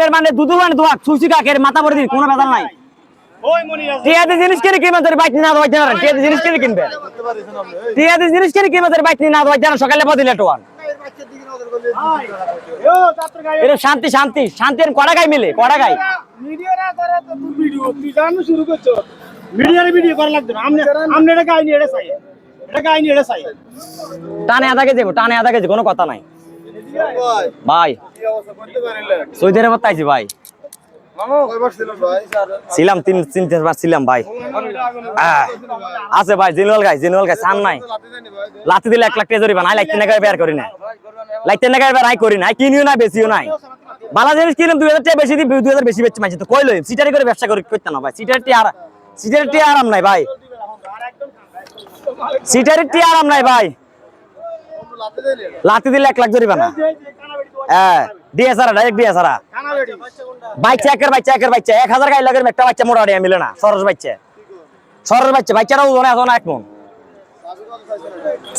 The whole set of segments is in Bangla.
জন্মের মানে দুধু মানে দোয়া সুসি কাকের মাথা ভরে দিই কোনো বেজাল নাই টিয়াদি জিনিস কিনে কিনবে তোর বাইক না দোয়া জানা টিয়াদি জিনিস কিনে কিনবে টিয়াদি জিনিস কিনে কিনবে তোর বাইক না দোয়া জানা সকালে বদিলে টোয়ান এর শান্তি শান্তি শান্তি আর কড়া গাই মিলে কড়া গাই মিডিয়া না করে তো তুই ভিডিও তুই জানো শুরু করছো মিডিয়ার ভিডিও করা লাগবে না আমনে এটা গাইনি এটা চাই এটা গাইনি এটা চাই টানে আদাকে দেব টানে আদাকে যে কোনো কথা নাই ভাই কি অবস্থা করতে পারিলে সৌদি আরবে তাইছি ভাই মামা কয়বার ছিলেন ভাই ছিলাম তিন চারবার ছিলাম ভাই আছে ভাই জেনুয়াল গাই সান নাই লাতি দিলে 1 লাখ টাকা জরিমানা নাই লাইতে না গায় বের করি না লাইতে না গায় বের আই করি না কিনিও না বেশিও নাই বালা জিনিস কিনলাম 2000 টাকা বেশি দি 2000 বেশি বেচছি মাঝে তো কই লই সিটারি করে ব্যবসা করি করতে না ভাই সিটারি আরাম নাই ভাই সিটারি আরাম নাই ভাই লাতি দিলে 1 লাখ জরিমানা হ্যাঁ ডিএসআর ডাইরেক্ট ডিএসআর বাচ্চা একের বাচ্চা 1000 গাই লাগের একটা বাচ্চা মোটা মিলে না সরস বাচ্চা বাচ্চারাও ওজনে আছে না এক মন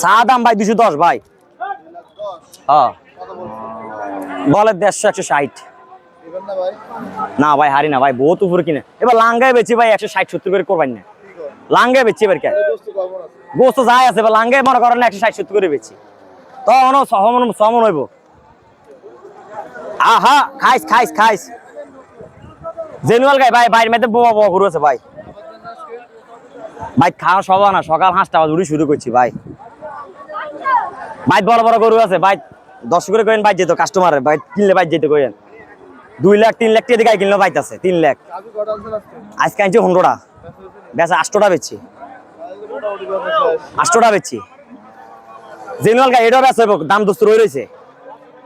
চা দাম ভাই 210 ভাই হ্যাঁ বলে 150 160 না ভাই হারি না ভাই বহুত উপরে কিনে এবার লাঙ্গায় বেচি ভাই 160 70 করে করবেন না লাঙ্গায় বেচি এবার কে গোস্ত যায় আছে এবার লাঙ্গায় মনে করেন 160 70 করে বেচি তো অন সমন হইব আহা খাইস জেনুয়াল গাই ভাই বাইরের মধ্যে বোমা ঘুরে আছে ভাই খাওয়া সব না সকাল 5টা বাজে শুরু করছি ভাই বড় গরু আছে ভাই 10 করে কইন ভাই যেত কাস্টমার ভাই কিনলে ভাই যেতে কইন 2 লাখ 3 লাখ টাকা গাই কিনলে ভাই আছে 3 লাখ আজকে আনছি 100টা বেচা 8টা বেচছি 8টা বেচছি জেনুয়াল গাই এটাও বেচ হইব দাম দোস্ত রয়েছে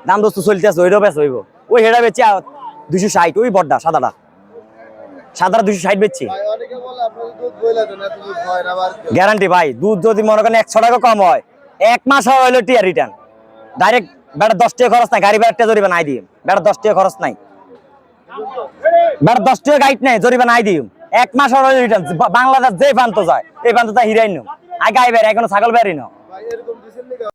দাম দোস্ত চলতে আছে ওইটাও বেচ হইব ওই হেডা বেচছি 260 ওই বড়টা সাদাটা 260 বেচছি গ্যারান্টি ভাই দুধ যদি মনে করেন 100 টাকা কম হয় 1 মাস হইলো টিয়া রিটার্ন ডাইরেক্ট বেটা 10 টাকা খরচ নাই গাড়ি ভাড়া জরিমানা নাই দিম বেটা 10 টাকা খরচ নাই বেটা 10 টাকা গাইড নাই জরিমানা নাই দিম 1 মাস হইলো রিটার্ন বাংলাদেশ যে প্রান্ত যায় এই প্রান্ত তা হিরাই নো আই গাই বের এখনো ছাগল বেরই না